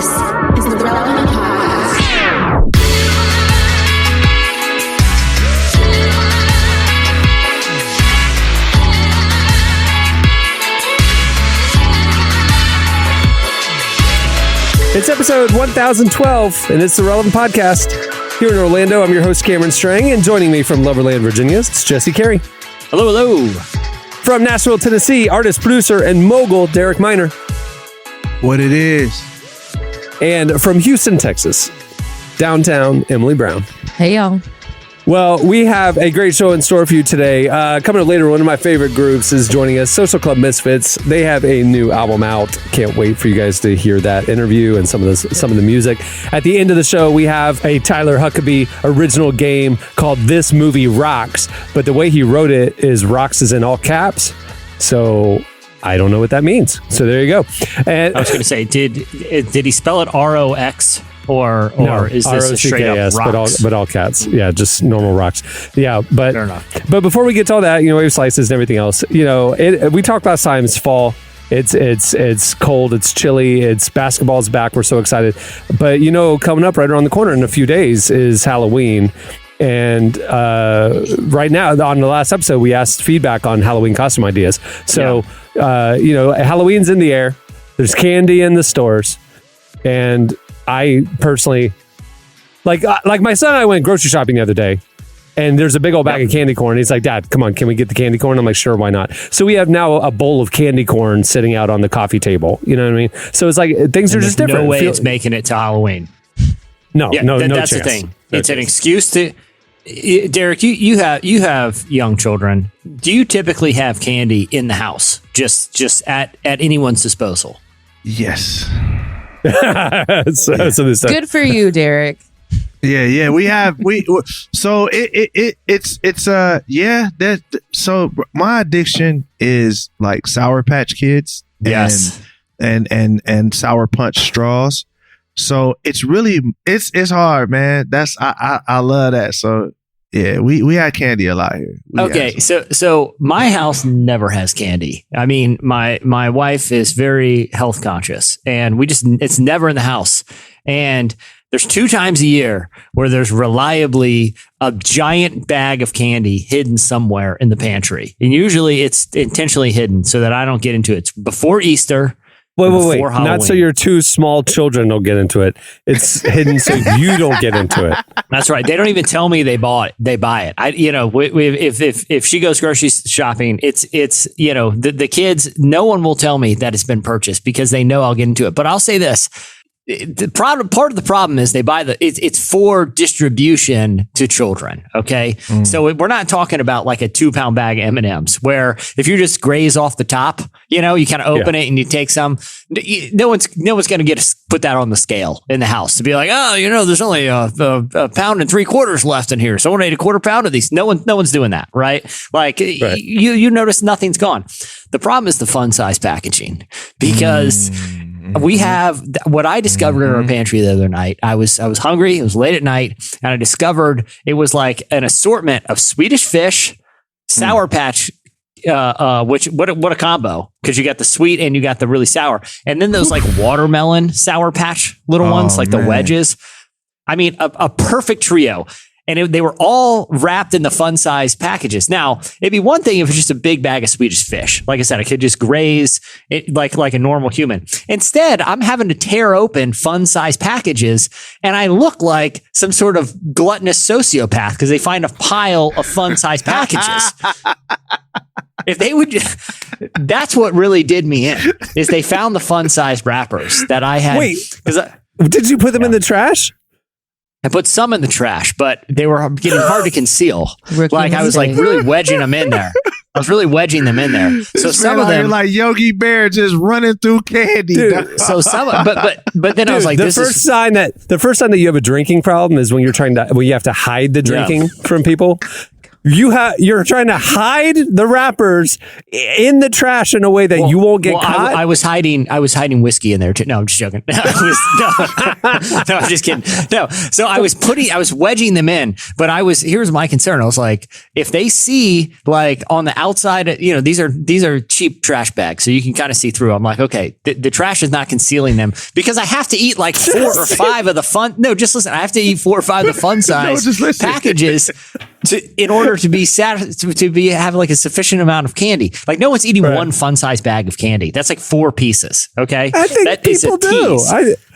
This is the Relevant Podcast. It's episode 1012, and it's the Relevant Podcast. Here in Orlando, I'm your host, Cameron Strang, and joining me from Loverland, Virginia, it's Jesse Carey. Hello, hello. From Nashville, Tennessee, artist, producer, and mogul, Derek Miner. What it is. And from Houston, Texas, downtown, Emily Brown. Hey, y'all. Well, we have a great show in store for you today. Coming up later, one of my favorite groups is joining us, Social Club Misfits. They have a new album out. Can't wait for you guys to hear that interview and some of the music. At the end of the show, we have a Tyler Huckabee original game called This Movie Rocks. But the way he wrote it is rocks is in all caps. So I don't know what that means. So there you go. And I was going to say, did he spell it ROX? Or no, is this a straight up rocks? but all cats. Yeah, just normal rocks. Yeah, but fair enough. But before we get to all that, wave slices and everything else, we talked last time. It's fall. It's cold. It's chilly. It's basketball's back. We're so excited. But coming up right around the corner in a few days is Halloween. And right now, on the last episode, we asked feedback on Halloween costume ideas. So Halloween's in the air. There's candy in the stores, and I personally, like my son and I went grocery shopping the other day, and there's a big old bag of candy corn. He's like, Dad, come on, can we get the candy corn? I'm like, sure, why not? So we have now a bowl of candy corn sitting out on the coffee table. You know what I mean? So it's like things are just different. No way it's making it to Halloween. No that's chance. The thing. No it's chance. an excuse to. Derek, you have young children. Do you typically have candy in the house, just at anyone's disposal? Yes. Good for you, Derek. Yeah. So so my addiction is like Sour Patch Kids. Yes. And Sour Punch straws. So it's hard, man. I love that. So yeah, we had candy a lot here. So my house never has candy. I mean, my wife is very health conscious, and it's never in the house. And there's 2 times a year where there's reliably a giant bag of candy hidden somewhere in the pantry. And usually it's intentionally hidden so that I don't get into it. It's before Easter. Wait. Not so your 2 small children don't get into it. It's hidden so you don't get into it. That's right. They don't even tell me they buy it. If she goes grocery shopping, it's the kids, no one will tell me that it's been purchased because they know I'll get into it. But I'll say this. Part of the problem is they buy it's for distribution to children. Okay. So we're not talking about like a 2-pound bag of M&Ms where if you just graze off the top, you kind of open it and you take some, no one's going to put that on the scale in the house to be like, there's only a pound and 3/4 left in here. Someone ate a 1/4 pound of these. No one's doing that. Right. Like you notice nothing's gone. The problem is the fun size packaging because we have what I discovered in our pantry the other night. I was hungry. It was late at night, and I discovered it was like an assortment of Swedish Fish, Sour Patch, which what a combo, because you got the sweet and you got the really sour, and then those like watermelon Sour Patch little ones, like the wedges. I mean, a perfect trio. And they were all wrapped in the fun size packages. Now, it'd be one thing if it's just a big bag of Swedish Fish. Like I said, I could just graze it like a normal human. Instead, I'm having to tear open fun size packages, and I look like some sort of gluttonous sociopath because they find a pile of fun size packages. If they would, that's what really did me in, is they found the fun size wrappers that I had. Wait, did you put them in the trash? I put some in the trash, but they were getting hard to conceal. I was like really wedging them in there. I was really wedging them in there. So some of them, like Yogi Bear, just running through candy. Dude, so some, but then I was like, the first sign that you have a drinking problem is when you have to hide the drinking from people. You're trying to hide the wrappers in the trash in a way that you won't get caught. I was hiding whiskey in there too. No, I'm just joking. No, I'm just kidding. No, so I was wedging them in, but here's my concern. I was like, if they see like on the outside, these are cheap trash bags, so you can kind of see through. I'm like, okay, the trash is not concealing them because I have to eat like 4 or 5 of the fun. No, just listen. I have to eat 4 or 5 of the fun size packages in order to be have like a sufficient amount of candy. Like no one's eating one fun size bag of candy. That's like 4 pieces. Okay, I think people do.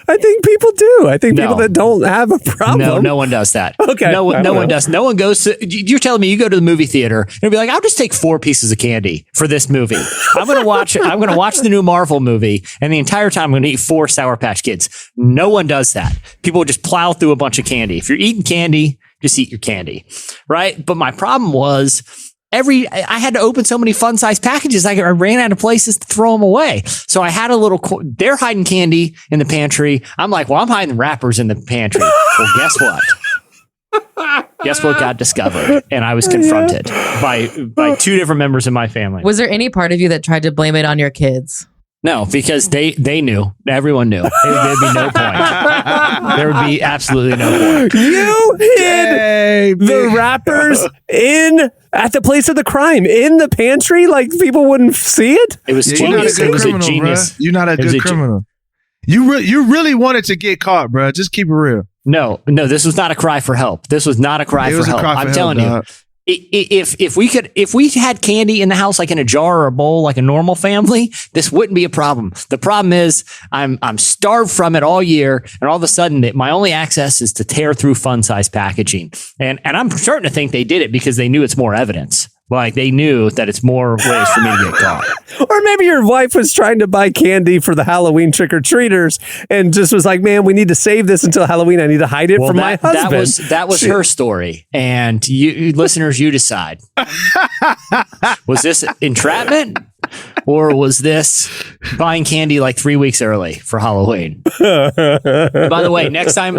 I think people do. I think people that don't have a problem. No one does that. Okay, no one does. No one goes to. You're telling me you go to the movie theater and be like, I'll just take 4 pieces of candy for this movie. I'm gonna watch the new Marvel movie, and the entire time I'm gonna eat 4 Sour Patch Kids. No one does that. People just plow through a bunch of candy. If you're eating candy, just eat your candy, right? But my problem was I had to open so many fun size packages. I ran out of places to throw them away. So I had they're hiding candy in the pantry. I'm like, well, I'm hiding wrappers in the pantry. Well, guess what? Guess what got discovered? And I was confronted by 2 different members of my family. Was there any part of you that tried to blame it on your kids? No, because they knew. Everyone knew. There'd be no point. There would be absolutely no point. You hid the wrappers at the place of the crime in the pantry, like people wouldn't see it. It was genius. It was a genius. You're not a good criminal. You really wanted to get caught, bro. Just keep it real. No. This was not a cry for help. This was not a cry for help. I'm telling you. If we had candy in the house, like in a jar or a bowl, like a normal family, this wouldn't be a problem. The problem is I'm starved from it all year, and all of a sudden my only access is to tear through fun size packaging. And I'm starting to think they did it because they knew it's more evidence. Like they knew that it's more ways for me to get caught. Or maybe your wife was trying to buy candy for the Halloween trick-or-treaters and just was like, man, we need to save this until Halloween. I need to hide it from my husband. That was her story. And you listeners, you decide. Was this entrapment? Or was this buying candy like 3 weeks early for Halloween? By the way, next time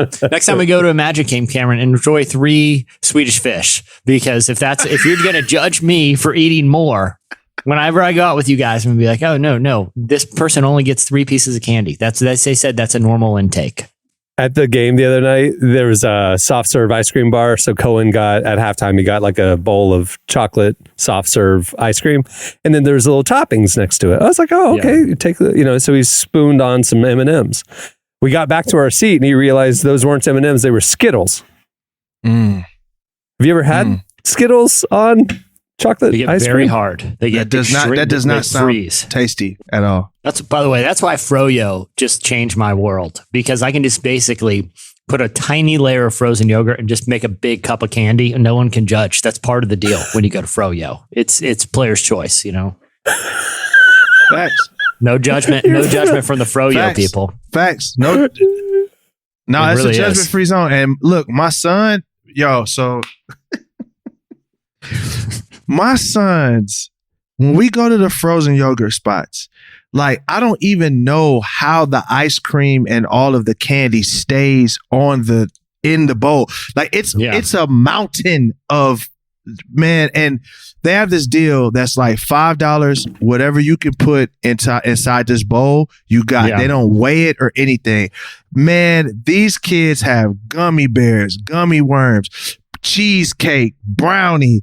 we go to a Magic Game, Cameron, enjoy 3 Swedish fish, because if you're going to judge me for eating more, whenever I go out with you guys, I'm going to be like, oh no, this person only gets 3 pieces of candy. They said that's a normal intake. At the game the other night, there was a soft serve ice cream bar. So Cohen got, at halftime, he got like a bowl of chocolate soft serve ice cream. And then there's little toppings next to it. I was like, oh, okay. You take so he spooned on some M&Ms. We got back to our seat and he realized those weren't M&Ms. They were Skittles. Have you ever had Skittles on chocolate they get ice very cream? Hard. That does not sound tasty at all. By the way, that's why Froyo just changed my world, because I can just basically put a tiny layer of frozen yogurt and just make a big cup of candy and no one can judge. That's part of the deal when you go to Froyo. It's player's choice, Facts. No judgment. No judgment from the Froyo people. Facts. No, it's really a judgment-free zone. And look, my son, so my sons, when we go to the frozen yogurt spots, like, I don't even know how the ice cream and all of the candy stays in the bowl. Like, it's a mountain of, man. And they have this deal that's like $5, whatever you can put inside this bowl, you got. They don't weigh it or anything. Man, these kids have gummy bears, gummy worms, cheesecake, brownie.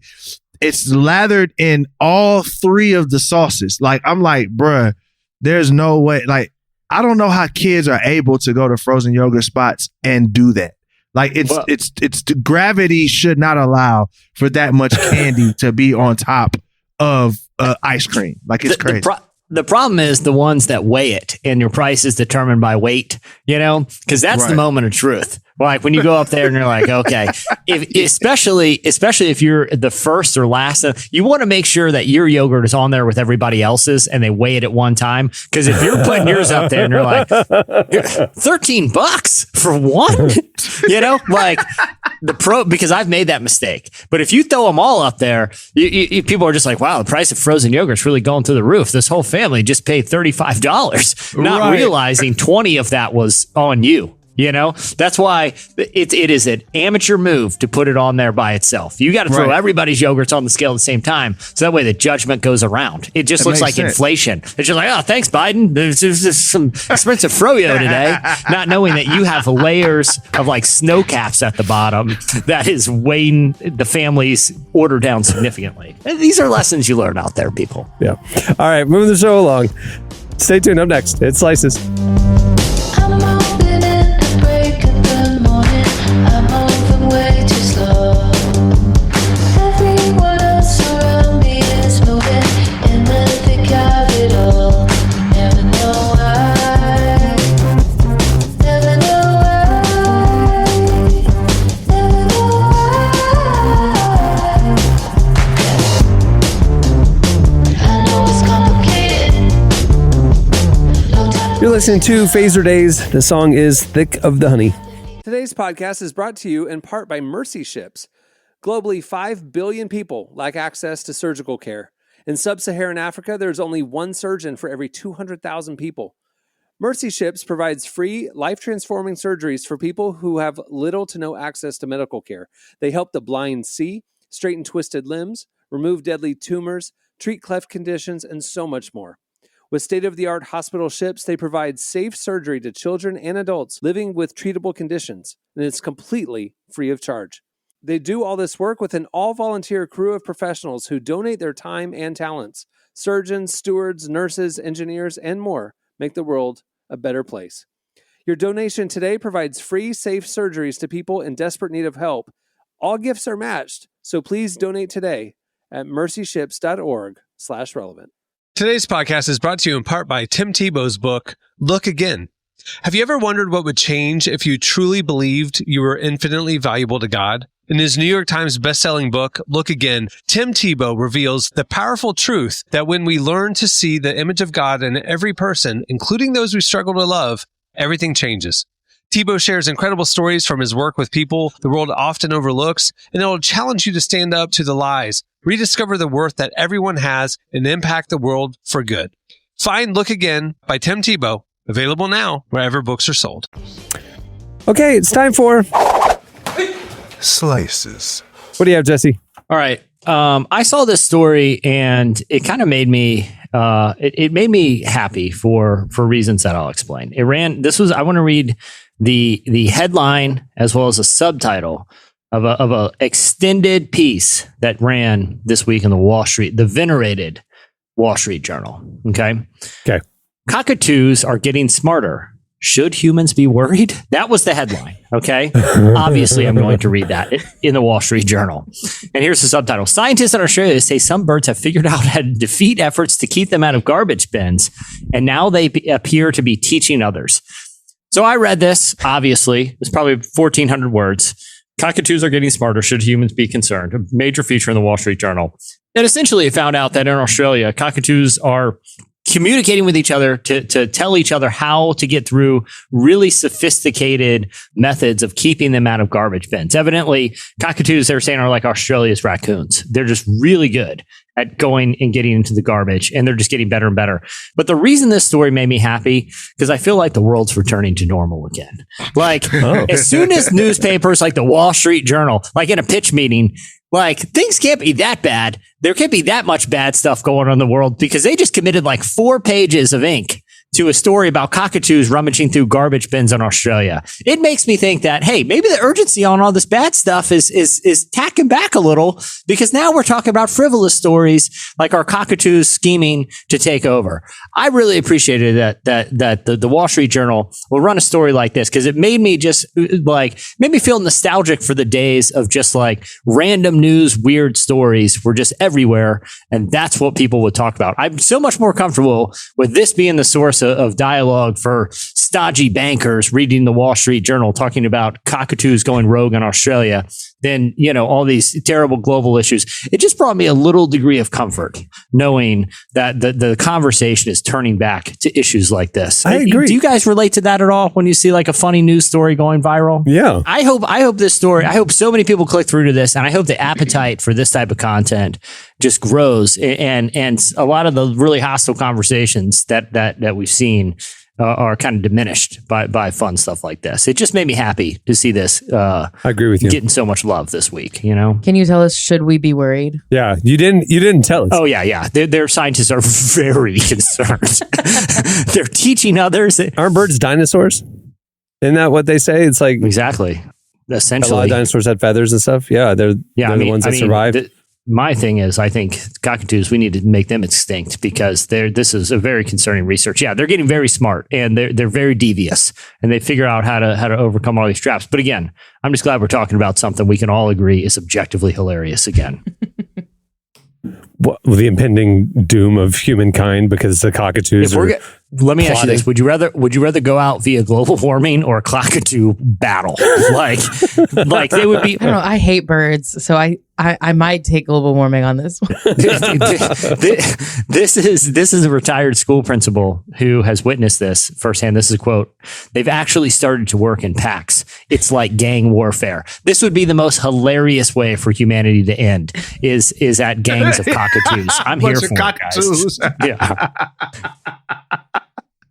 It's lathered in all 3 of the sauces. Like, I'm like, bruh, there's no way. Like, I don't know how kids are able to go to frozen yogurt spots and do that. Like, it's the gravity should not allow for that much candy to be on top of ice cream. Like, it's crazy. The problem is the ones that weigh it, and your price is determined by weight, because that's the moment of truth. Like when you go up there and you're like, okay, especially if you're the first or last, you want to make sure that your yogurt is on there with everybody else's and they weigh it at one time. Because if you're putting yours up there and you're like, $13 for one, like because I've made that mistake. But if you throw them all up there, people are just like, wow, the price of frozen yogurt's really going through the roof. This whole family just paid $35, not realizing 20 of that was on you. You know, that's why it is an amateur move to put it on there by itself. You got to throw everybody's yogurts on the scale at the same time. So that way the judgment goes around. It just looks like inflation. It's just like, oh, thanks, Biden. There's just some expensive froyo today. Not knowing that you have layers of like snow caps at the bottom that is weighing the family's order down significantly. And these are lessons you learn out there, people. Yeah. All right, moving the show along. Stay tuned. Up next, it's Slices. I'm moving in a break in the morning. I'm moving way too slow. Everyone else around me is moving in the thick of it all. Never know why. Never know why. Never know why. I know it's complicated. You're listening to Phaser Days. The song is Thick of the Honey. Today's podcast is brought to you in part by Mercy Ships. Globally, 5 billion people lack access to surgical care. In sub-Saharan Africa, there's only one surgeon for every 200,000 people. Mercy Ships provides free, life-transforming surgeries for people who have little to no access to medical care. They help the blind see, straighten twisted limbs, remove deadly tumors, treat cleft conditions, and so much more. With state-of-the-art hospital ships, they provide safe surgery to children and adults living with treatable conditions, and it's completely free of charge. They do all this work with an all-volunteer crew of professionals who donate their time and talents. Surgeons, stewards, nurses, engineers, and more make the world a better place. Your donation today provides free, safe surgeries to people in desperate need of help. All gifts are matched, so please donate today at mercyships.org/relevant. Today's podcast is brought to you in part by Tim Tebow's book, Look Again. Have you ever wondered what would change if you truly believed you were infinitely valuable to God? In his New York Times bestselling book, Look Again, Tim Tebow reveals the powerful truth that when we learn to see the image of God in every person, including those we struggle to love, everything changes. Tebow shares incredible stories from his work with people the world often overlooks, and it will challenge you to stand up to the lies, rediscover the worth that everyone has, and impact the world for good. Find Look Again by Tim Tebow, available now wherever books are sold. Okay, it's time for... Slices. What do you have, Jesse? All right. I saw this story and it kind of made me it made me happy for reasons that I'll explain. I want to read the headline as well as a subtitle of a extended piece that ran this week in the venerated Wall Street Journal. Okay. Cockatoos are getting smarter. Should humans be worried? That was the headline. Okay. Obviously, I'm going to read that in the Wall Street Journal. And here's the subtitle. Scientists in Australia say some birds have figured out how to defeat efforts to keep them out of garbage bins. And now they appear to be teaching others. So I read this, obviously. It's probably 1,400 words. Cockatoos are getting smarter. Should humans be concerned? A major feature in the Wall Street Journal. And essentially, it found out that in Australia, cockatoos are communicating with each other to tell each other how to get through really sophisticated methods of keeping them out of garbage bins. Evidently, cockatoos, they're saying, are like Australia's raccoons. They're just really good at going and getting into the garbage, and they're just getting better and better. But the reason this story made me happy, because I feel like the world's returning to normal again. Like, as soon as newspapers like the Wall Street Journal, like in a pitch meeting, like, things can't be that bad. There can't be that much bad stuff going on in the world, because they just committed like 4 pages of ink to a story about cockatoos rummaging through garbage bins in Australia. It makes me think that, hey, maybe the urgency on all this bad stuff is tacking back a little, because now we're talking about frivolous stories like our cockatoos scheming to take over. I really appreciated that the Wall Street Journal will run a story like this, because it made me made me feel nostalgic for the days of just like random news, weird stories were just everywhere. And that's what people would talk about. I'm so much more comfortable with this being the source of dialogue for stodgy bankers reading the Wall Street Journal talking about cockatoos going rogue in Australia than, all these terrible global issues. It just brought me a little degree of comfort knowing that the conversation is turning back to issues like this. I agree. Do you guys relate to that at all when you see like a funny news story going viral? Yeah. I hope so many people click through to this, and I hope the appetite for this type of content just grows, and a lot of the really hostile conversations that we've seen are kind of diminished by fun stuff like this. It just made me happy to see this. I agree with you. Getting so much love this week, you know? Can you tell us, should we be worried? Yeah, you didn't tell us. Oh yeah. Their scientists are very concerned. They're teaching others. Aren't birds dinosaurs? Isn't that what they say? It's like Exactly. a lot Essentially. of dinosaurs had feathers and stuff. Yeah, they're the ones that survived. My thing is, I think cockatoos, we need to make them extinct because this is a very concerning research. Yeah, they're getting very smart and they're very devious and they figure out how to overcome all these traps. But again, I'm just glad we're talking about something we can all agree is objectively hilarious again. Well, the impending doom of humankind because the cockatoos are let me ask you plotting. this: Would you rather go out via global warming or a cockatoo battle? like they would be. I don't know. I hate birds, so I might take global warming on this one. This is a retired school principal who has witnessed this firsthand. This is a quote. They've actually started to work in packs. It's like gang warfare. This would be the most hilarious way for humanity to end is at gangs of cockatoos. I'm here for it, guys. Yeah.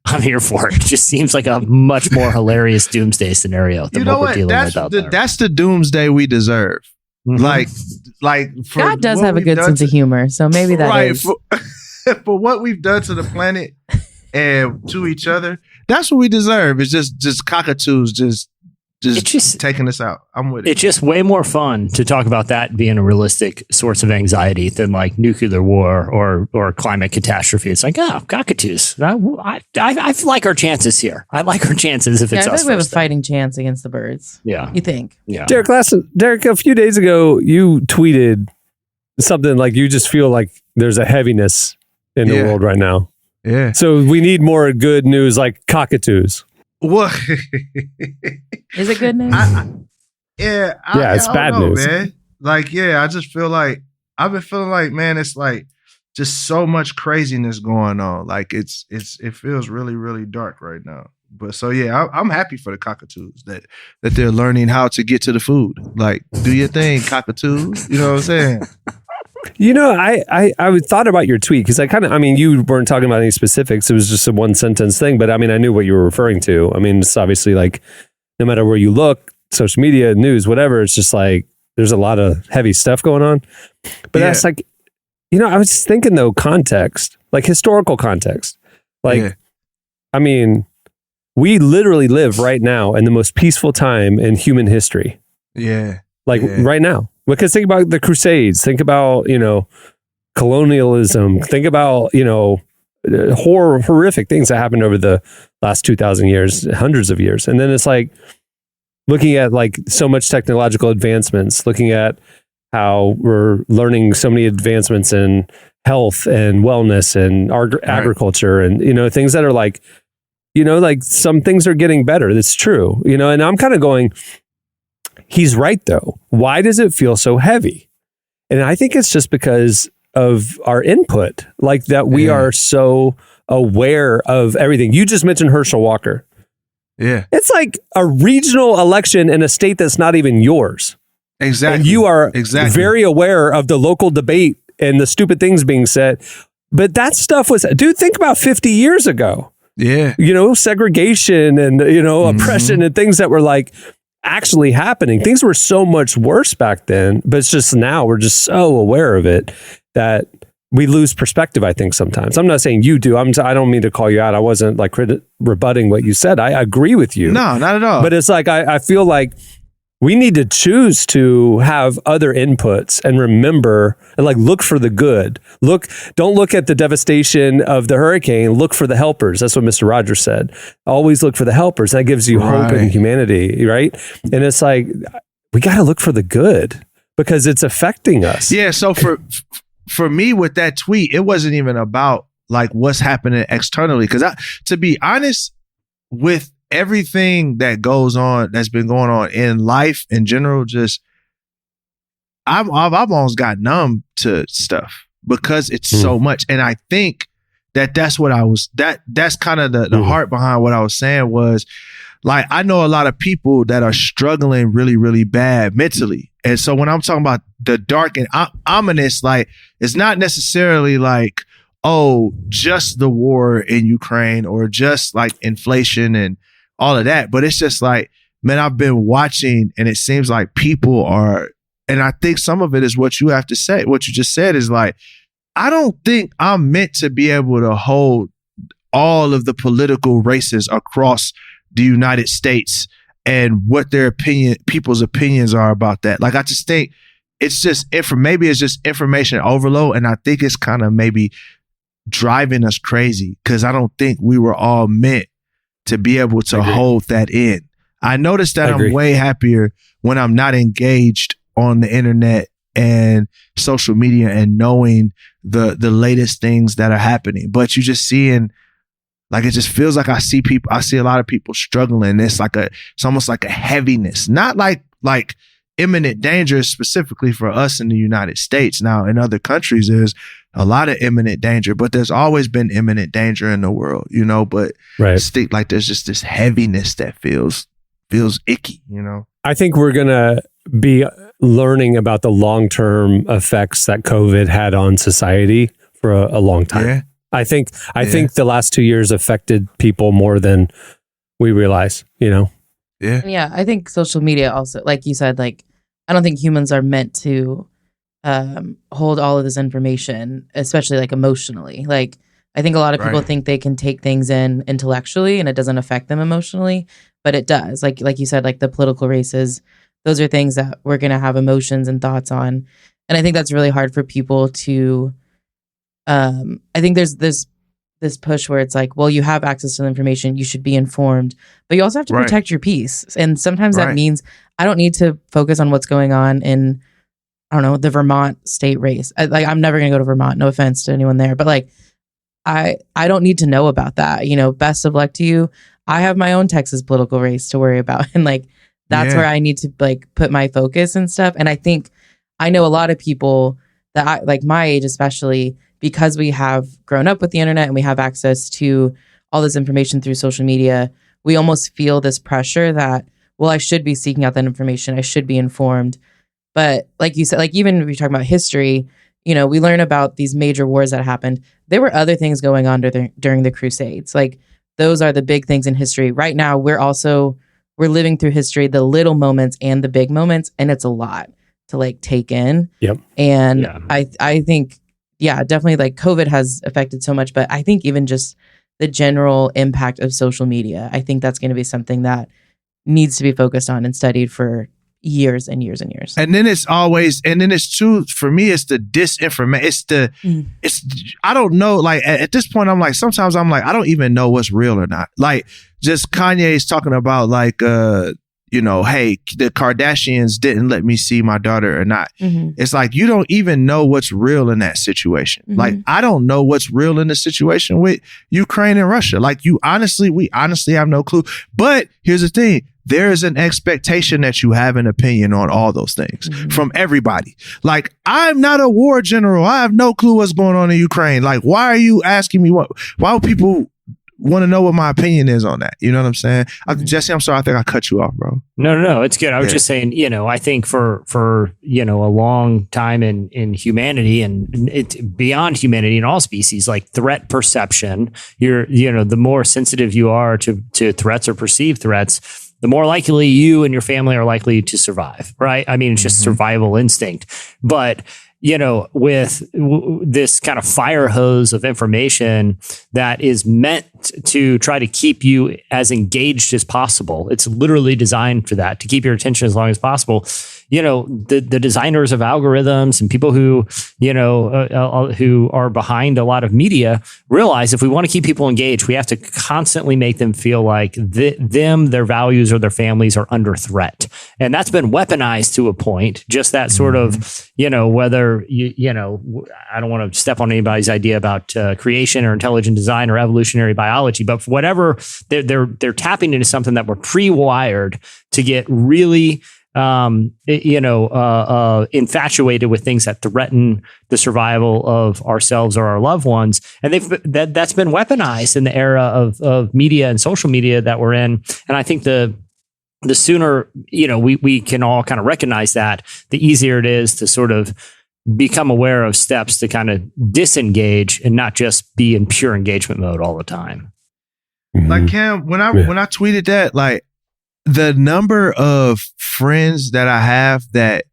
I'm here for it. It just seems like a much more hilarious doomsday scenario than what we're dealing with out there. That's the doomsday we deserve. Mm-hmm. Like for God does what have a we've good done sense of humor, so maybe that is. For what we've done to the planet and to each other, that's what we deserve. It's just cockatoos just taking us out. I'm with it. It's just way more fun to talk about that being a realistic source of anxiety than like nuclear war or climate catastrophe. It's like, cockatoos. I like our chances here. I like our chances if it's I us. think we have a first. fighting chance against the birds. Yeah. You think? Yeah. Derek, a few days ago, you tweeted something like you just feel like there's a heaviness in the world right now. Yeah. So we need more good news like cockatoos. What? Is it good news? It's bad news, man. Like, I just feel like I've been feeling like, man, it's like just so much craziness going on. Like it feels really, really dark right now. But so I'm happy for the cockatoos that they're learning how to get to the food. Like, do your thing, cockatoos. You know what I'm saying? You know, I thought about your tweet because you weren't talking about any specifics. It was just a one sentence thing, but I mean, I knew what you were referring to. I mean, it's obviously like no matter where you look, social media, news, whatever, it's just like there's a lot of heavy stuff going on. But that's like, I was just thinking though, context, like historical context. Like, I mean, we literally live right now in the most peaceful time in human history. Yeah. Right now. Because think about the Crusades, think about, colonialism, think about, horrific things that happened over the last 2,000 years, hundreds of years. And then it's like looking at like so much technological advancements, looking at how we're learning so many advancements in health and wellness and agriculture and, things that are like, like some things are getting better. That's true, and I'm kind of going, he's right, though. Why does it feel so heavy? And I think it's just because of our input, like that we are so aware of everything. You just mentioned Herschel Walker. Yeah. It's like a regional election in a state that's not even yours. Exactly. And you are very aware of the local debate and the stupid things being said. But that stuff was, dude, think about 50 years ago. Yeah. Segregation and, oppression and things that were like, actually happening. Things were so much worse back then, but it's just now we're just so aware of it that we lose perspective, I think, sometimes. I'm not saying you do. I don't mean to call you out. I wasn't like rebutting what you said. I agree with you. No, not at all. But it's like, I feel like we need to choose to have other inputs and remember and like look for the good. Don't look at the devastation of the hurricane. Look for the helpers. That's what Mr. Rogers said. Always look for the helpers. That gives you hope in humanity, right? And it's like we got to look for the good because it's affecting us. Yeah. So for me with that tweet, it wasn't even about like what's happening externally. Because to be honest, with everything that goes on, that's been going on in life in general, just I've almost got numb to stuff because it's so much. And I think that's what that's kind of the heart behind what I was saying was like, I know a lot of people that are struggling really, really bad mentally. And so when I'm talking about the dark and ominous, like it's not necessarily like, oh, just the war in Ukraine or just like inflation and all of that. But it's just like, man, I've been watching and it seems like people are, and I think some of it is what you have to say. What you just said is like, I don't think I'm meant to be able to hold all of the political races across the United States and what people's opinions are about that. Like, I just think it's just, maybe it's just information overload. And I think it's kind of maybe driving us crazy because I don't think we were all meant to be able to hold that in. I noticed that I'm way happier when I'm not engaged on the internet and social media and knowing the latest things that are happening. But you just seeing, like, it just feels like I see a lot of people struggling. It's almost like a heaviness, not like imminent danger specifically for us in the United States. Now, in other countries, there's a lot of imminent danger, but there's always been imminent danger in the world, you know, but it's like there's just this heaviness that feels icky, you know? I think we're going to be learning about the long-term effects that COVID had on society for a long time. Yeah. I think the last 2 years affected people more than we realize, you know? Yeah. Yeah, I think social media also, like you said, like, I don't think humans are meant to hold all of this information, especially like emotionally. Like, I think a lot of people think they can take things in intellectually and it doesn't affect them emotionally, but it does. Like you said, like the political races, those are things that we're going to have emotions and thoughts on. And I think that's really hard for people to, I think there's this push where it's like, well, you have access to the information, you should be informed, but you also have to protect your peace. And sometimes that means I don't need to focus on what's going on in, I don't know, the Vermont state race. I'm never going to go to Vermont. No offense to anyone there, but like, I don't need to know about that. You know, best of luck to you. I have my own Texas political race to worry about. And like, that's where I need to like put my focus and stuff. And I think I know a lot of people that like my age, especially because we have grown up with the internet and we have access to all this information through social media, we almost feel this pressure that, well, I should be seeking out that information. I should be informed. But like you said, like even if you're talking about history, you know, we learn about these major wars that happened. There were other things going on during the Crusades. Like those are the big things in history. Right now, we're living through history, the little moments and the big moments, and it's a lot to like take in. Yep. And I think, definitely like COVID has affected so much, but I think even just the general impact of social media, I think that's going to be something that needs to be focused on and studied for years and years and years. And then it's too, for me, it's the disinformation. I don't know. Like at this point, I'm like, sometimes I'm like, I don't even know what's real or not. Like just Kanye's talking about like, you know, hey, the Kardashians didn't let me see my daughter or not. It's like, you don't even know what's real in that situation. Like, I don't know what's real in the situation with Ukraine and Russia. Like we honestly have no clue. But here's the thing. There is an expectation that you have an opinion on all those things from everybody. Like, I'm not a war general. I have no clue what's going on in Ukraine. Like, why are you asking me why would people want to know what my opinion is on that? You know what I'm saying? Jesse, I'm sorry. I think I cut you off, bro. No. It's good. I was just saying, you know, I think for, you know, a long time in humanity and it's beyond humanity in all species, like threat perception, the more sensitive you are to threats or perceived threats, the more likely you and your family are likely to survive, right? I mean, it's just survival instinct. But, you know, with this kind of fire hose of information that is meant to try to keep you as engaged as possible, it's literally designed for that, to keep your attention as long as possible. You know, the designers of algorithms and people who, you know, who are behind a lot of media realize if we want to keep people engaged, we have to constantly make them feel like their values or their families are under threat. And that's been weaponized to a point, just that sort of, you know, whether, you know, I don't want to step on anybody's idea about creation or intelligent design or evolutionary biology, but for whatever, they're tapping into something that we're pre-wired to get really infatuated with things that threaten the survival of ourselves or our loved ones. And that's been weaponized in the era of media and social media that we're in. And I think the sooner, you know, we can all kind of recognize that, the easier it is to sort of become aware of steps to kind of disengage and not just be in pure engagement mode all the time. Like Cam, when I tweeted that, like the number of friends that I have that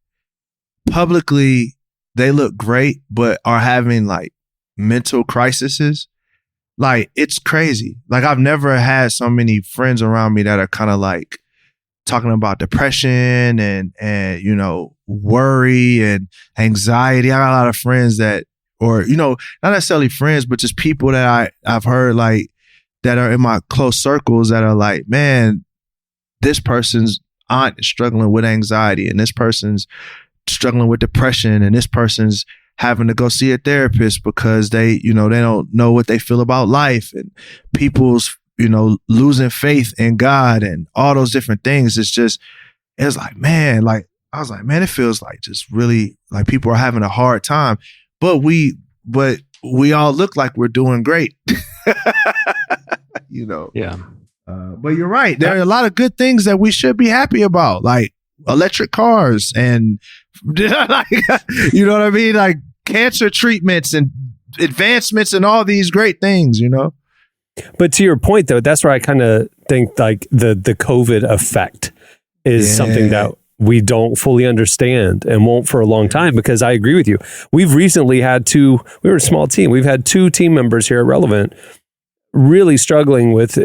publicly they look great but are having like mental crises, like it's crazy. Like I've never had so many friends around me that are kind of like talking about depression and you know, worry and anxiety. I got a lot of friends that, or you know, not necessarily friends, but just people that I've heard like that are in my close circles that are like, man, this person's aunt is struggling with anxiety and this person's struggling with depression and this person's having to go see a therapist because they, you know, they don't know what they feel about life, and people's, you know, losing faith in God and all those different things. It's like, man, like I was like, man, it feels like just really like people are having a hard time, but we all look like we're doing great. You know? Yeah. But you're right. There are a lot of good things that we should be happy about, like electric cars and, like, you know what I mean? Like cancer treatments and advancements and all these great things, you know? But to your point, though, that's where I kind of think like the COVID effect is something that we don't fully understand and won't for a long time, because I agree with you. We've recently had we were a small team. We've had 2 team members here at Relevant really struggling with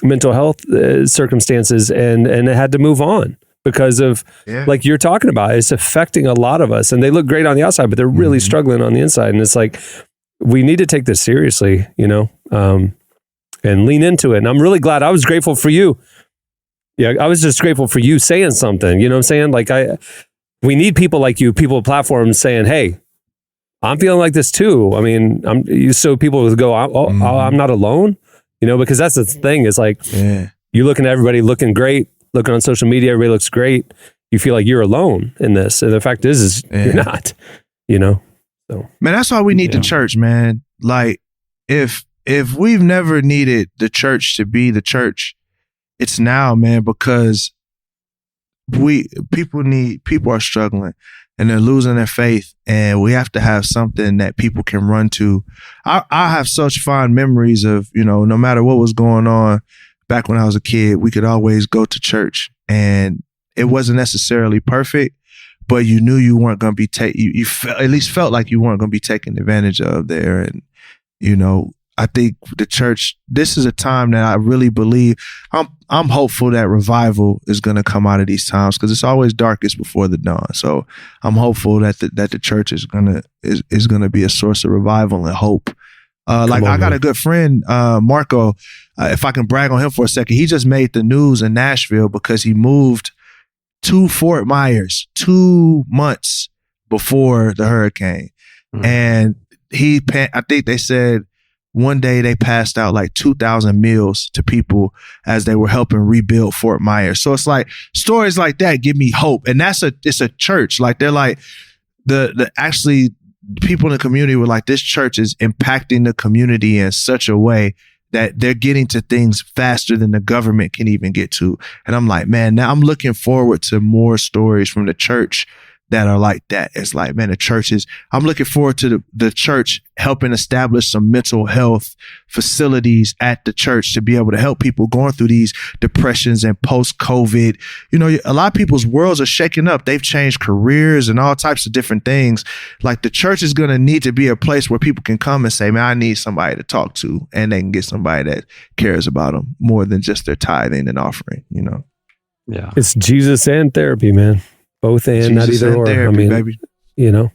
mental health circumstances and had to move on because of like you're talking about. It's affecting a lot of us, and they look great on the outside, but they're really struggling on the inside. And it's like, we need to take this seriously, you know, and lean into it. And I'm really glad. I was grateful for you. Yeah, I was just grateful for you saying something. You know what I'm saying? Like we need people like you, people with platforms saying, hey, I'm feeling like this too. I mean, so people would go, I'm not alone, you know, because that's the thing is like, you're looking at everybody looking great, looking on social media, everybody looks great. You feel like you're alone in this. And the fact is you're not, you know? So, man, that's why we need the church, man. Like if we've never needed the church to be the church, it's now, man, because people are struggling and they're losing their faith, and we have to have something that people can run to. I have such fond memories of, you know, no matter what was going on back when I was a kid, we could always go to church, and it wasn't necessarily perfect, but you knew you weren't going to be you at least felt like you weren't going to be taken advantage of there. And, you know, I think the church, this is a time that I really believe, I'm hopeful that revival is going to come out of these times, because it's always darkest before the dawn. So I'm hopeful that the church is going to be a source of revival and hope. I got a good friend, Marco, if I can brag on him for a second. He just made the news in Nashville because he moved to Fort Myers 2 months before the hurricane. And I think they said one day they passed out like 2,000 meals to people as they were helping rebuild Fort Myers. So it's like stories like that give me hope. And it's a church. Like they're like actually people in the community were like, this church is impacting the community in such a way that they're getting to things faster than the government can even get to. And I'm like, man, now I'm looking forward to more stories from the church that are like that. It's like, man, I'm looking forward to the church helping establish some mental health facilities at the church to be able to help people going through these depressions and post-COVID. You know, a lot of people's worlds are shaking up. They've changed careers and all types of different things. Like the church is going to need to be a place where people can come and say, man, I need somebody to talk to, and they can get somebody that cares about them more than just their tithing and offering, you know? Yeah. It's Jesus and therapy, man. Both and Jesus not either or. Therapy, I mean, baby. You know,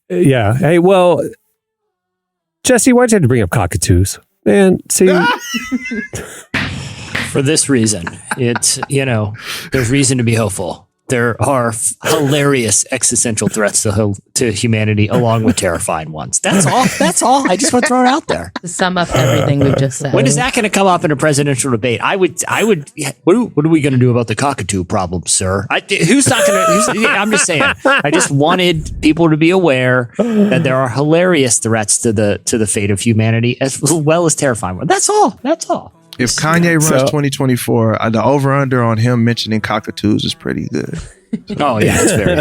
yeah. Hey, well, Jesse, why'd you have to bring up Cockatoos? Man, see. For this reason, it's, you know, there's reason to be hopeful. There are hilarious existential threats to humanity, along with terrifying ones. That's all. That's all. I just want to throw it out there. To sum up everything we've just said. When is that going to come up in a presidential debate? I would. What are we going to do about the cockatoo problem, sir? Who's not going to? I'm just saying. I just wanted people to be aware that there are hilarious threats to the fate of humanity, as well as terrifying ones. That's all. That's all. If Kanye runs 2024, the over-under on him mentioning Cockatoos is pretty good. Oh yeah, it's very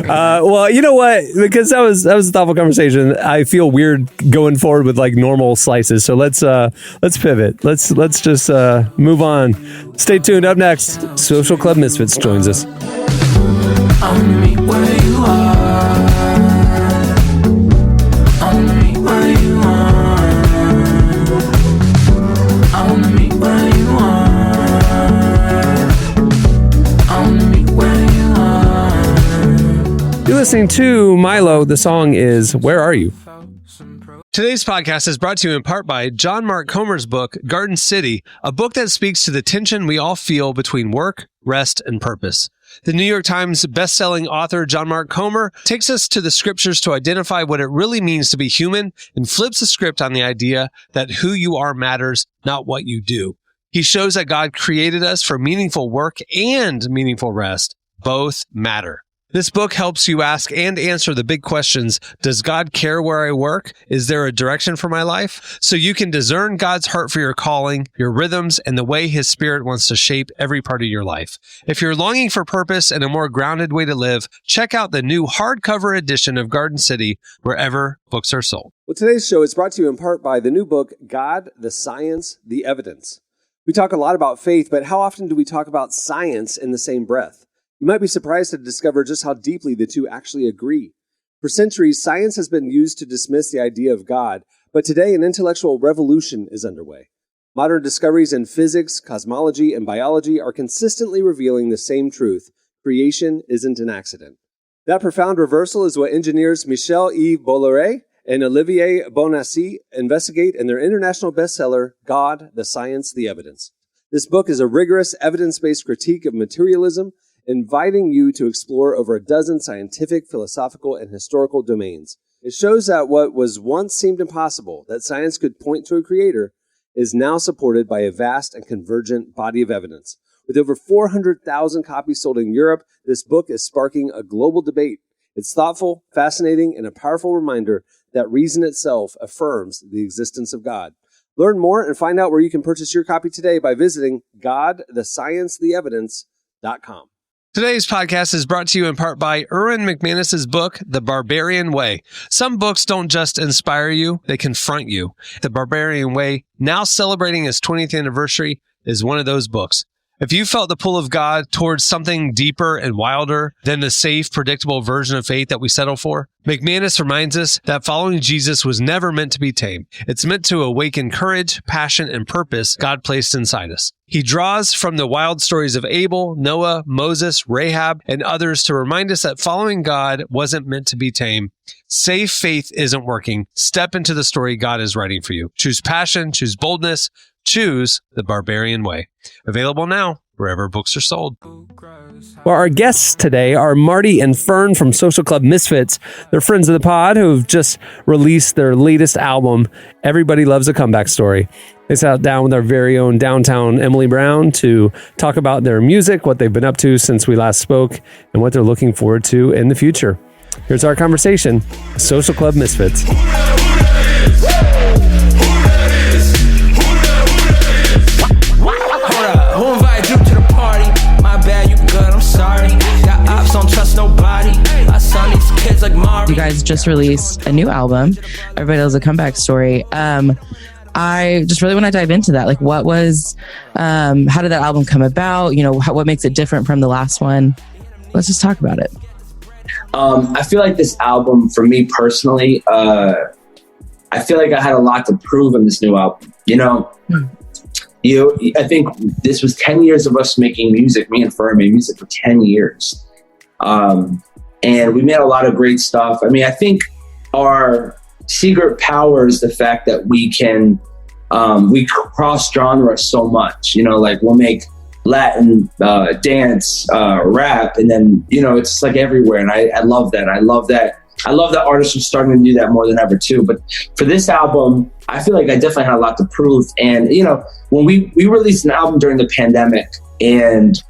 high. Well, you know what? Because that was a thoughtful conversation. I feel weird going forward with like normal slices. So let's pivot. Let's just move on. Stay tuned. Up next, Social Club Misfits joins us. I wanna meet where you are. I wanna meet where you are. I wanna meet where you are. I wanna meet where you are. You're listening to Milo. The song is "Where Are You?" Today's podcast is brought to you in part by John Mark Comer's book, Garden City, a book that speaks to the tension we all feel between work, rest, and purpose. The New York Times bestselling author John Mark Comer takes us to the scriptures to identify what it really means to be human and flips the script on the idea that who you are matters, not what you do. He shows that God created us for meaningful work and meaningful rest. Both matter. This book helps you ask and answer the big questions. Does God care where I work? Is there a direction for my life? So you can discern God's heart for your calling, your rhythms, and the way His Spirit wants to shape every part of your life. If you're longing for purpose and a more grounded way to live, check out the new hardcover edition of Garden City wherever books are sold. Well, today's show is brought to you in part by the new book, God, the Science, the Evidence. We talk a lot about faith, but how often do we talk about science in the same breath? You might be surprised to discover just how deeply the two actually agree. For centuries, science has been used to dismiss the idea of God, but today an intellectual revolution is underway. Modern discoveries in physics, cosmology, and biology are consistently revealing the same truth: creation isn't an accident. That profound reversal is what engineers Michel-Yves Bolloré and Olivier Bonassi investigate in their international bestseller, God, the Science, the Evidence. This book is a rigorous, evidence-based critique of materialism, inviting you to explore over a dozen scientific, philosophical, and historical domains. It shows that what was once seemed impossible, that science could point to a creator, is now supported by a vast and convergent body of evidence. With over 400,000 copies sold in Europe, this book is sparking a global debate. It's thoughtful, fascinating, and a powerful reminder that reason itself affirms the existence of God. Learn more and find out where you can purchase your copy today by visiting godthesciencetheevidence.com. Today's podcast is brought to you in part by Erwin McManus's book, The Barbarian Way. Some books don't just inspire you, they confront you. The Barbarian Way, now celebrating its 20th anniversary, is one of those books. If you felt the pull of God towards something deeper and wilder than the safe, predictable version of faith that we settle for, McManus reminds us that following Jesus was never meant to be tame. It's meant to awaken courage, passion, and purpose God placed inside us. He draws from the wild stories of Abel, Noah, Moses, Rahab, and others to remind us that following God wasn't meant to be tame. Safe faith isn't working. Step into the story God is writing for you. Choose passion, choose boldness, choose the Barbarian Way. Available now wherever books are sold. Well, our guests today are Marty and Fern from Social Club Misfits. They're friends of the pod who've just released their latest album, Everybody Loves a Comeback Story. They sat down with our very own downtown Emily Brown to talk about their music, what they've been up to since we last spoke, and what they're looking forward to in the future. Here's our conversation, Social Club Misfits. Don't trust nobody. I saw these kids like Marty. You guys just released a new album, Everybody Loves a Comeback Story. I just really want to dive into that. Like, what was, how did that album come about? You know, what makes it different from the last one? Let's just talk about it. I feel like this album, for me personally, I feel like I had a lot to prove in this new album. You know, I think this was 10 years of us making music. Me and Fern made music for 10 years. And we made a lot of great stuff. I mean, I think our secret power is the fact that we can, we cross genre so much, you know, like we'll make Latin, dance, rap, and then, you know, it's like everywhere. And I love that. I love that artists are starting to do that more than ever too. But for this album, I feel like I definitely had a lot to prove. And, you know, when we released an album during the pandemic, and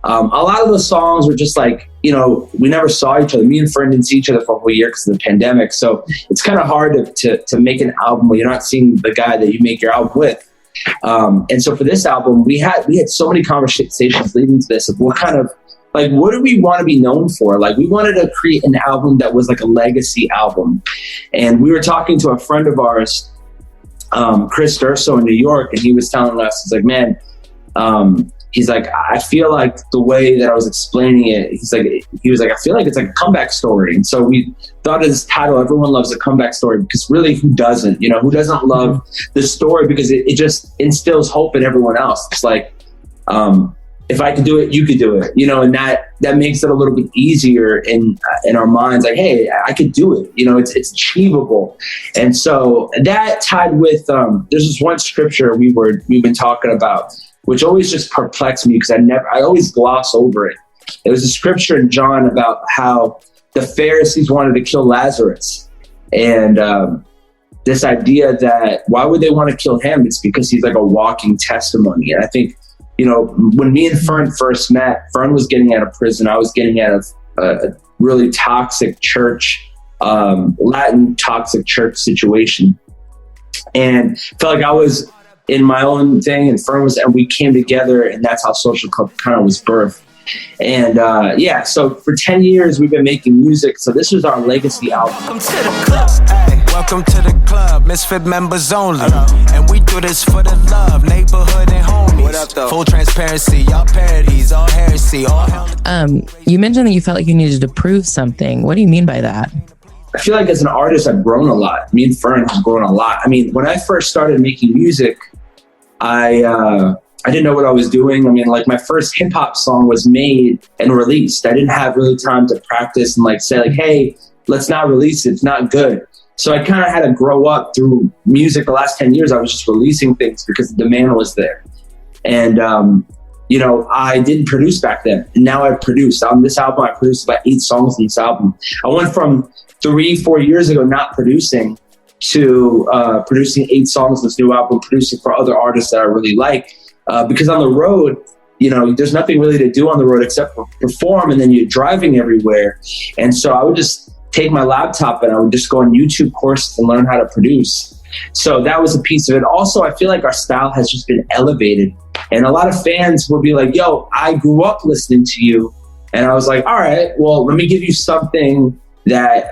a lot of the songs were just like, you know, we never saw each other. Me and Fern didn't see each other for a whole year because of the pandemic. So it's kind of hard to make an album where you're not seeing the guy that you make your album with. And so for this album, we had so many conversations leading to this of what kind of, like, what do we want to be known for? Like, we wanted to create an album that was like a legacy album. And we were talking to a friend of ours, Chris Durso in New York, and he was telling us, he's like, man, he's like, I feel like the way that I was explaining it, he was like, I feel like it's like a comeback story. And so we thought of this title, Everyone Loves a Comeback Story, because really, who doesn't? You know, who doesn't love the story? Because it just instills hope in everyone else. It's like, if I could do it, you could do it, you know, and that makes it a little bit easier in our minds. Like, hey, I could do it, you know, it's achievable. And so that tied with, there's this one scripture we've been talking about, which always just perplexed me because I always gloss over it. It was a scripture in John about how the Pharisees wanted to kill Lazarus. And this idea that why would they want to kill him? It's because he's like a walking testimony. And I think, you know, when me and Fern first met, Fern was getting out of prison. I was getting out of a really toxic church, Latin toxic church situation. And felt like I was in my own thing, and Fern was, and we came together, and that's how Social Club kind of was birthed. And so for 10 years we've been making music. So this was our legacy album. Welcome to the club. Hey, welcome to the club. Misfit members only. And we do this for the love, neighborhood and homies. What up, though? Full transparency, y'all parodies, all heresy, all hell. You mentioned that you felt like you needed to prove something. What do you mean by that? I feel like as an artist, I've grown a lot. Me and Fern have grown a lot. I mean, when I first started making music, I didn't know what I was doing. I mean, like, my first hip hop song was made and released. I didn't have really time to practice and like say like, hey, let's not release it. It's not good. So I kind of had to grow up through music. The last 10 years, I was just releasing things because the demand was there. And, you know, I didn't produce back then. And now I've produced. On this album, I produced about 8 songs on this album. I went from 3-4 years ago not producing to producing 8 songs on this new album, producing for other artists that I really like. Because on the road, you know, there's nothing really to do on the road except for perform, and then you're driving everywhere. And so I would just take my laptop and I would just go on YouTube courses and learn how to produce. So that was a piece of it. Also, I feel like our style has just been elevated. And a lot of fans will be like, yo, I grew up listening to you. And I was like, all right, well, let me give you something that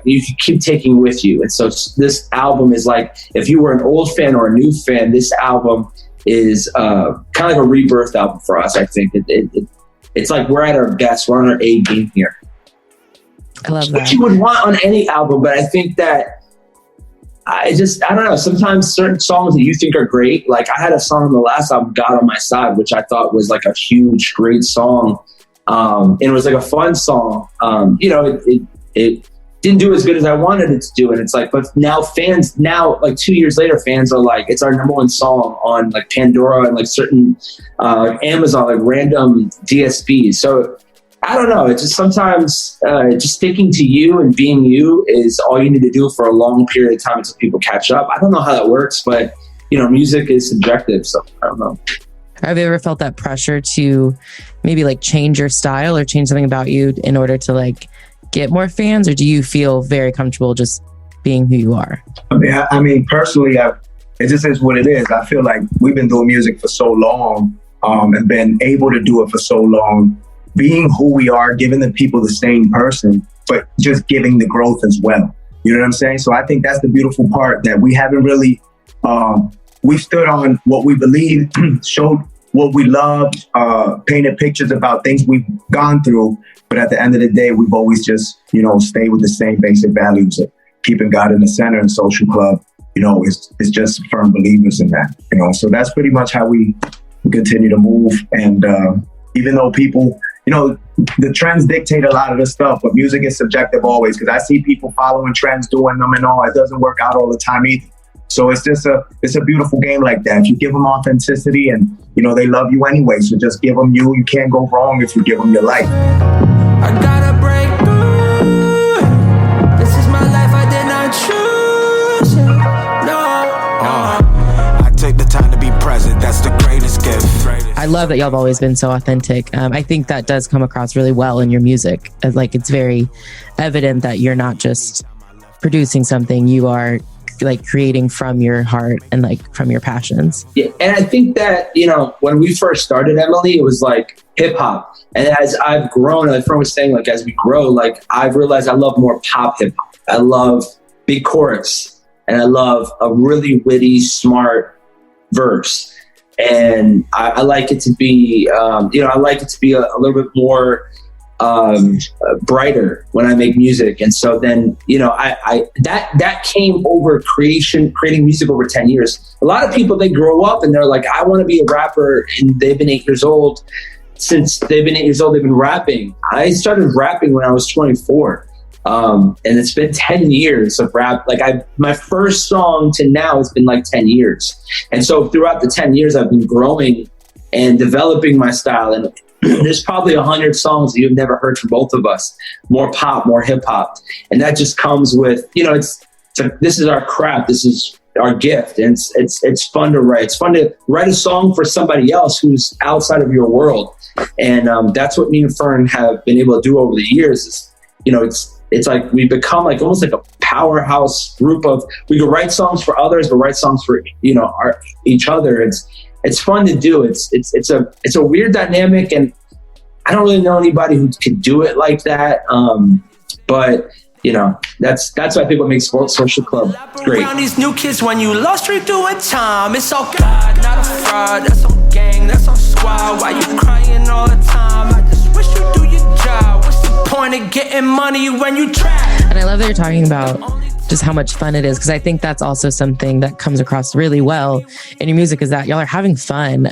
you can keep taking with you. And so this album is like, if you were an old fan or a new fan, this album is kind of like a rebirth album for us. I think it's like we're at our best. We're on our A game here. I love that. What you would want on any album, but I think that I don't know. Sometimes certain songs that you think are great, like I had a song on the last album, God on My Side, which I thought was like a huge, great song. And it was like a fun song. You know, it didn't do as good as I wanted it to do. And it's like, but now like 2 years later, fans are like, it's our number one song on like Pandora and like certain Amazon, like random DSPs. So I don't know. It's just sometimes just sticking to you and being you is all you need to do for a long period of time until people catch up. I don't know how that works, but you know, music is subjective. So I don't know. Have you ever felt that pressure to maybe like change your style or change something about you in order to like get more fans, or do you feel very comfortable just being who you are? I mean, personally, it just is what it is. I feel like we've been doing music for so long and been able to do it for so long, being who we are, giving the people the same person, but just giving the growth as well. You know what I'm saying? So I think that's the beautiful part, that we haven't really, we've stood on what we believe, showed what we loved, painted pictures about things we've gone through. But at the end of the day, we've always just, you know, stayed with the same basic values of keeping God in the center, and Social Club, you know, is just firm believers in that, you know. So that's pretty much how we continue to move. And even though people, you know, the trends dictate a lot of the stuff, but music is subjective always, because I see people following trends, doing them and all. It doesn't work out all the time either. So it's just it's a beautiful game like that. If you give them authenticity, and, you know, they love you anyway. So just give them you. You can't go wrong if you give them your life. I gotta break through. This is my life, I did not choose it. No. I take the time to be present. That's the greatest gift. I love that y'all have always been so authentic. I think that does come across really well in your music. Like, it's very evident that you're not just producing something, you are like creating from your heart and like from your passions. Yeah, and I think that, when we first started Emily, it was like hip hop. And as I've grown, like Fern was saying, like as we grow, like I've realized I love more pop hip hop. I love big chorus, and I love a really witty, smart verse. And I like it to be, I like it to be a little bit more brighter when I make music. And so then, that came over creating music over 10 years. A lot of people, they grow up and they're like, I want to be a rapper, and they've been 8 years old. Since they've been 8 years old, they've been rapping. I started rapping when I was 24. And it's been 10 years of rap. Like my first song to now has been like 10 years. And so throughout the 10 years, I've been growing and developing my style. And there's probably 100 songs that you've never heard from both of us. More pop, more hip hop. And that just comes with, this is our craft. This is our gift. And it's fun to write. It's fun to write a song for somebody else who's outside of your world. And that's what me and Fern have been able to do over the years is, it's like we become like almost like a powerhouse group of, we could write songs for others, but write songs for, each other. It's fun to do. It's a weird dynamic, and I don't really know anybody who can do it like that. But that's I think what makes Social Club great. Around these new kids, when you lost street doing time, it's all God, not a fraud. That's on gang, that's on squad. Why you crying all the time? I just wish you do your job. What's the point of getting money when you try? And I love that you're talking about just how much fun it is, because I think that's also something that comes across really well in your music, is that y'all are having fun.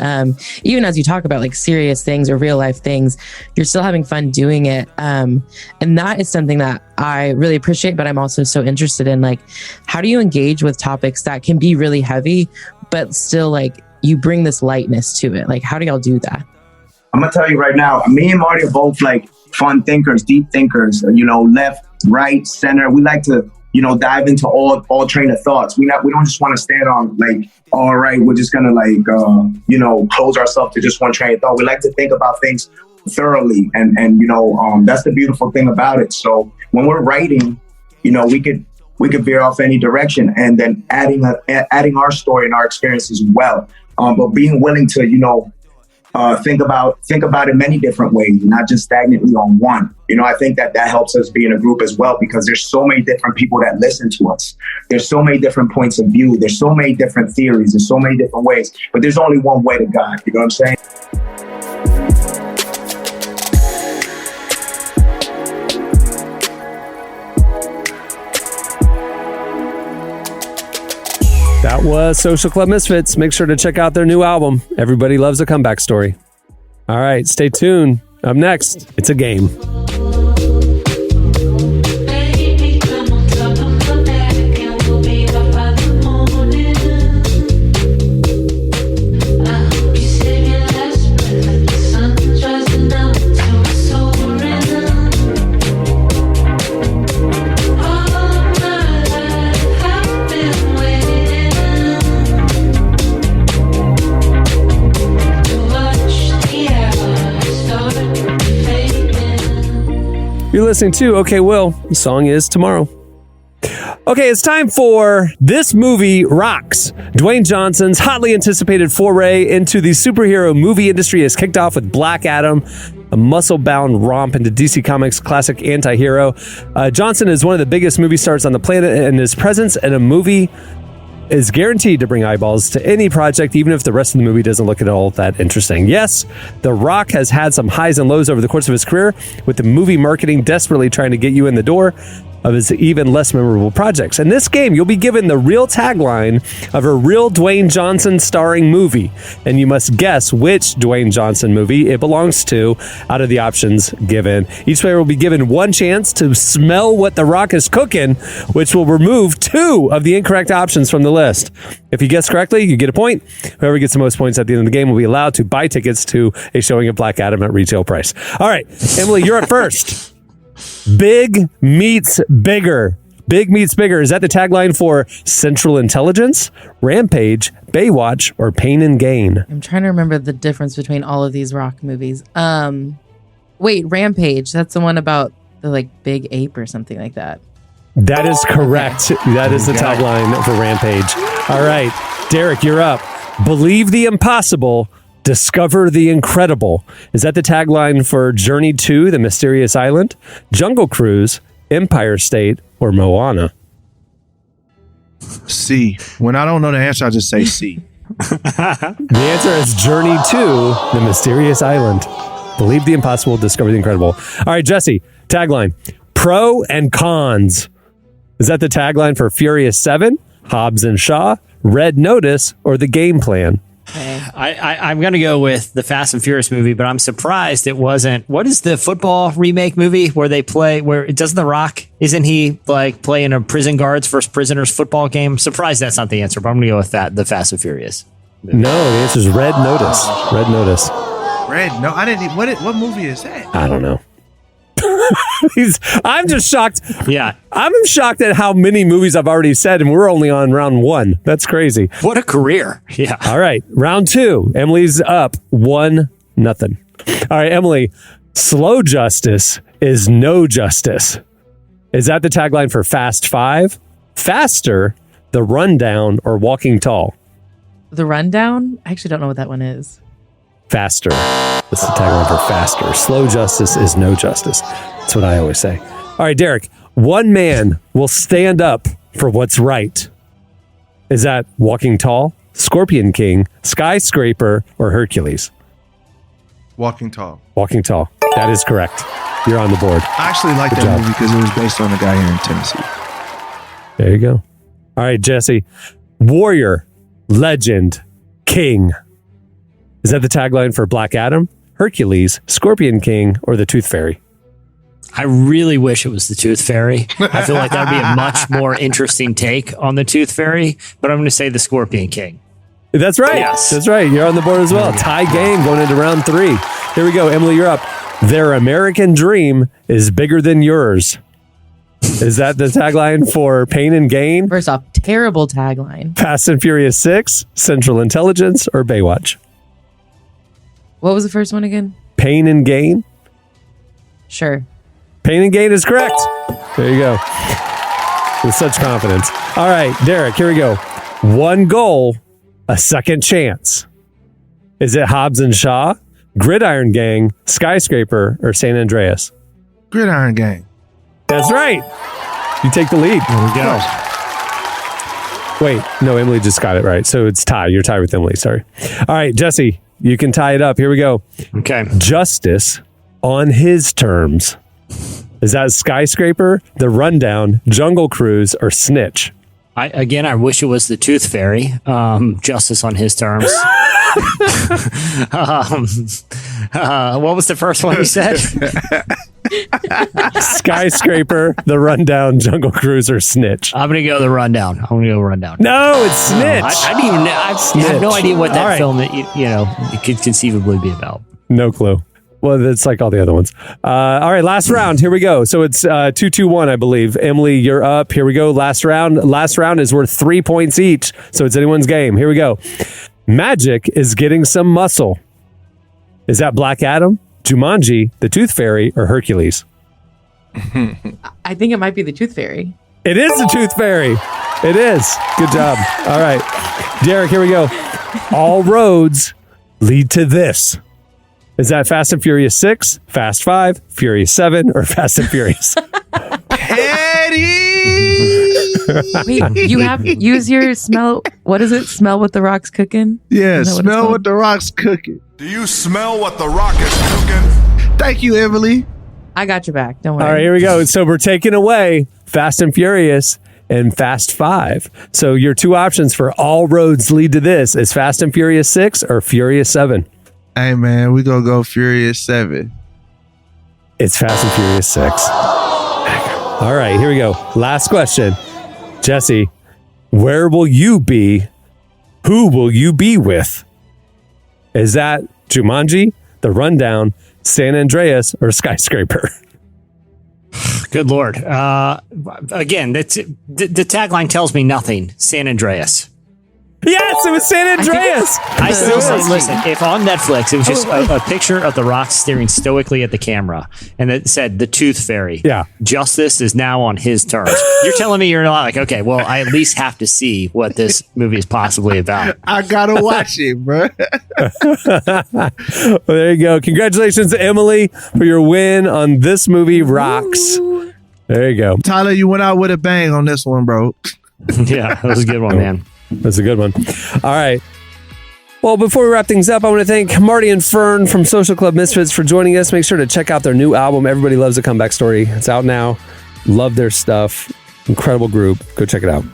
Even as you talk about like serious things or real life things, you're still having fun doing it. And that is something that I really appreciate, but I'm also so interested in, like, how do you engage with topics that can be really heavy, but still like you bring this lightness to it? Like, how do y'all do that? I'm gonna tell you right now, me and Marty are both like fun thinkers, deep thinkers, left, right, center. We like to, dive into all train of thoughts. We don't just want to stand on like, all right, we're just gonna like, close ourselves to just one train of thought. We like to think about things thoroughly, and that's the beautiful thing about it. So when we're writing, we could veer off any direction, and then adding our story and our experience as well. But being willing to, think about it many different ways, not just stagnantly on one. I think that helps us be in a group as well, because there's so many different people that listen to us. There's so many different points of view. There's so many different theories. There's so many different ways, but there's only one way to God. You know what I'm saying? That was Social Club Misfits. Make sure to check out their new album. Everybody loves a comeback story. All right, stay tuned. Up next, it's a game. Baby, come on top of my back and we'll be up by the morning. I hope you save your last breath like the sun's rising up till it's soaring. All my life I've been waiting to watch the hours start fading. You're listening to OK Will. The song is Tomorrow. Okay, it's time for This Movie Rocks. Dwayne Johnson's hotly anticipated foray into the superhero movie industry has kicked off with Black Adam, a muscle-bound romp into DC Comics' classic anti-hero. Johnson is one of the biggest movie stars on the planet, and his presence in a movie is guaranteed to bring eyeballs to any project, even if the rest of the movie doesn't look at all that interesting. Yes, The Rock has had some highs and lows over the course of his career, with the movie marketing desperately trying to get you in the door of his even less memorable projects. In this game, you'll be given the real tagline of a real Dwayne Johnson starring movie, and you must guess which Dwayne Johnson movie it belongs to out of the options given. Each player will be given one chance to smell what The Rock is cooking, which will remove 2 of the incorrect options from the list. If you guess correctly, you get a point. Whoever gets the most points at the end of the game will be allowed to buy tickets to a showing of Black Adam at retail price. All right, Emily, you're up first. Big meets bigger. Big meets bigger. Is that the tagline for Central Intelligence, Rampage, Baywatch, or Pain and Gain? I'm trying to remember the difference between all of these Rock movies. Wait, Rampage. That's the one about the like big ape or something like that. That is correct. That is the tagline for Rampage. All right, Derek, you're up. Believe the impossible, discover the incredible. Is that the tagline for Journey to the Mysterious Island, Jungle Cruise, Empire State, or Moana? C. When I don't know the answer, I just say C. The answer is Journey to the Mysterious Island. Believe the impossible, discover the incredible. All right, Jesse, tagline. Pro and cons. Is that the tagline for Furious 7, Hobbs and Shaw, Red Notice, or The Game Plan? I'm going to go with the Fast and Furious movie, but I'm surprised it wasn't. What is the football remake movie where they play, where it doesn't The Rock, isn't he like playing a prison guards versus prisoners football game? I'm surprised that's not the answer, but I'm going to go with that, the Fast and Furious movie. No, the answer is Red Notice. Red Notice. Red? No, I didn't. What movie is that? I don't know. I'm just shocked. Yeah. I'm shocked at how many movies I've already said, and we're only on round 1. That's crazy. What a career. Yeah. All right. Round 2. Emily's up 1-0. All right, Emily. Slow justice is no justice. Is that the tagline for Fast 5, Faster, The Rundown, or Walking Tall? The Rundown? I actually don't know what that one is. Faster. That's the tagline for Faster. Slow justice is no justice. That's what I always say. All right, Derek. One man will stand up for what's right. Is that Walking Tall, Scorpion King, Skyscraper, or Hercules? Walking Tall. Walking Tall. That is correct. You're on the board. I actually like Good that job. movie because it was based on a guy here in Tennessee. There you go. All right, Jesse. Warrior, legend, king. Is that the tagline for Black Adam, Hercules, Scorpion King, or the Tooth Fairy? I really wish it was the Tooth Fairy. I feel like that would be a much more interesting take on the Tooth Fairy, but I'm going to say the Scorpion King. That's right. Yes. That's right. You're on the board as well. Tie game going into round 3. Here we go. Emily, you're up. Their American dream is bigger than yours. Is that the tagline for Pain and Gain, First off, terrible tagline. Fast and Furious 6, Central Intelligence, or Baywatch? What was the first one again? Pain and Gain. Sure. Pain and Gain is correct. There you go. With such confidence. All right, Derek, here we go. One goal, a second chance. Is it Hobbs and Shaw, Gridiron Gang, Skyscraper, or San Andreas? Gridiron Gang. That's right. You take the lead. There we go. Wait, no, Emily just got it right. So it's tie. You're tied with Emily. Sorry. All right, Jesse, you can tie it up. Here we go. Okay. Justice on his terms. Is that Skyscraper, The Rundown, Jungle Cruise, or Snitch? I wish it was the Tooth Fairy. Justice on his terms. What was the first one you said? Skyscraper, The Rundown, Jungle Cruise, or Snitch? I'm going to go the Rundown. I'm going to go Rundown. No, it's Snitch. I didn't even. I have no idea what that film that it could conceivably be about. No clue. Well, it's like all the other ones. All right, last round. Here we go. So it's 2-2-1, I believe. Emily, you're up. Here we go. Last round. Last round is worth 3 points each. So it's anyone's game. Here we go. Magic is getting some muscle. Is that Black Adam, Jumanji, the Tooth Fairy, or Hercules? I think it might be the Tooth Fairy. It is the Tooth Fairy. It is. Good job. All right. Derek, here we go. All roads lead to this. Is that Fast and Furious 6, Fast 5, Furious 7, or Fast and Furious? Wait, you have use your smell. What is it? Smell what the rock's cooking? Yeah, Is that what it's smell called? what the rock's cooking. Do you smell what the rock is cooking? Thank you, Emily. I got your back. Don't worry. All right, here we go. So we're taking away Fast and Furious and Fast 5. So your two options for all roads lead to this is Fast and Furious 6 or Furious 7. Hey, man, we gonna go Furious 7. It's Fast and Furious 6. All right, here we go. Last question. Jesse, where will you be? Who will you be with? Is that Jumanji, The Rundown, San Andreas, or Skyscraper? Good Lord. Again, the tagline tells me nothing. San Andreas. Yes, it was San Andreas. I still say, listen, if on Netflix it was just a picture of The Rock staring stoically at the camera and it said the Tooth Fairy, justice is now on his terms. You're telling me you're not like, okay, well, I at least have to see what this movie is possibly about. I gotta watch it, bro. Well, there you go. Congratulations, Emily, for your win on This Movie Rocks. There you go. Tyler, you went out with a bang on this one, bro. Yeah, that was a good one, man. That's a good one. All right. Well, before we wrap things up, I want to thank Marty and Fern from Social Club Misfits for joining us. Make sure to check out their new album, Everybody Loves a Comeback Story. It's out now. Love their stuff. Incredible group. Go check it out.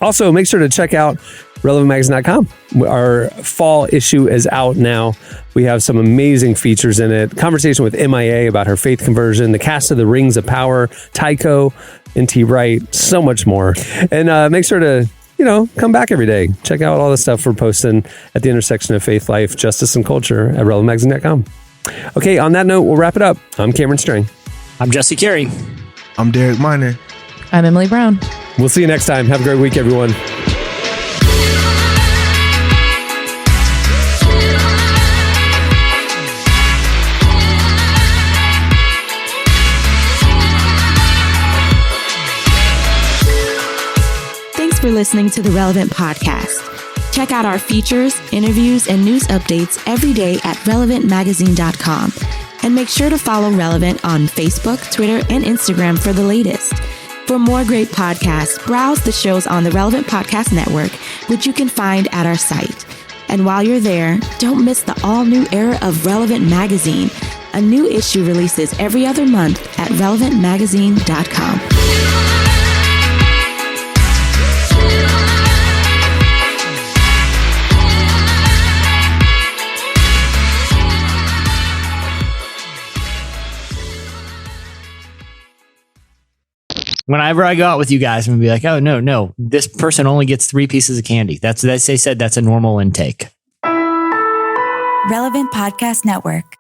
Also, make sure to check out relevantmagazine.com. Our fall issue is out now. We have some amazing features in it. Conversation with MIA about her faith conversion, the cast of The Rings of Power, Tycho, N.T. Wright, so much more. And make sure to, come back every day. Check out all the stuff we're posting at the intersection of faith, life, justice, and culture at relevantmagazine.com. Okay, on that note, we'll wrap it up. I'm Cameron Strang. I'm Jesse Carey. I'm Derek Miner. I'm Emily Brown. We'll see you next time. Have a great week, everyone. Thanks for listening to the Relevant Podcast. Check out our features, interviews, and news updates every day at relevantmagazine.com. And make sure to follow Relevant on Facebook, Twitter, and Instagram for the latest. For more great podcasts, browse the shows on the Relevant Podcast Network, which you can find at our site. And while you're there, don't miss the all-new era of Relevant Magazine. A new issue releases every other month at relevantmagazine.com. Whenever I go out with you guys, I'm gonna be like, oh no, this person only gets 3 pieces of candy. They said that's a normal intake. Relevant Podcast Network.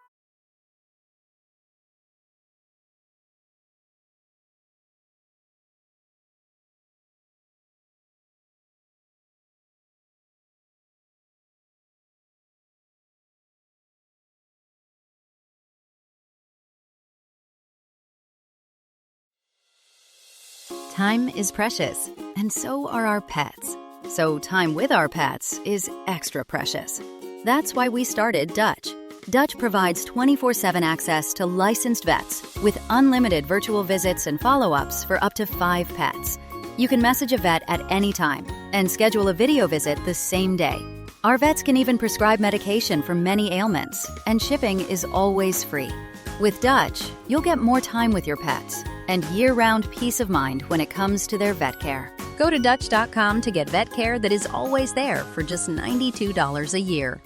Time is precious, and so are our pets. So time with our pets is extra precious. That's why we started Dutch. Dutch provides 24/7 access to licensed vets with unlimited virtual visits and follow-ups for up to 5 pets. You can message a vet at any time and schedule a video visit the same day. Our vets can even prescribe medication for many ailments, and shipping is always free. With Dutch, you'll get more time with your pets and year-round peace of mind when it comes to their vet care. Go to Dutch.com to get vet care that is always there for just $92 a year.